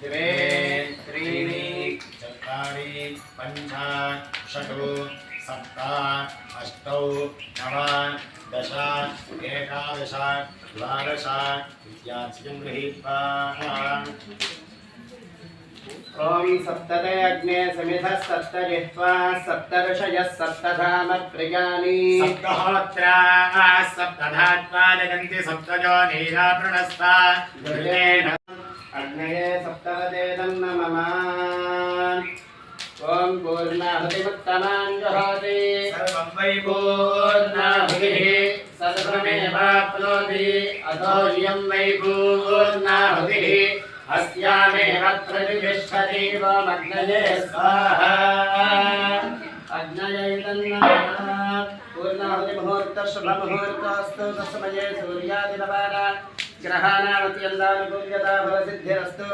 द्वे त्रीणि चत्वारि पञ्च षट् सप्त अष्टौ नव दश एकादश द्वादश इत्यादिकं गृहीत्वा ओम सप्तते अग्ने समिधः सप्तजिह्वा सप्तऋषयः सप्तधाम प्रियाणि सप्तहोत्राः सप्तधात्वा जगन्ति सप्तजो नीराप्रणस्ता गुरुतेन अग्नये सप्तवते तन्नमः ओम पूर्णाहुतिमुत्तमान् जुहोति सर्वं वै पूर्णाहुतिः सर्वमेवाप्नोति अतो इयं वै पूर्णाहुतिः अस्यामेव प्रतिष्ठति वमग्नये स्वाहा अग्नये तन्नमः पूर्णाहुतिमुहूर्त शुभमुहूर्तोऽस्तु तस्मये सूर्यादिनवारा ग्रहाणामत्यन्तानुकूल्यता फलसिद्धिरस्तु।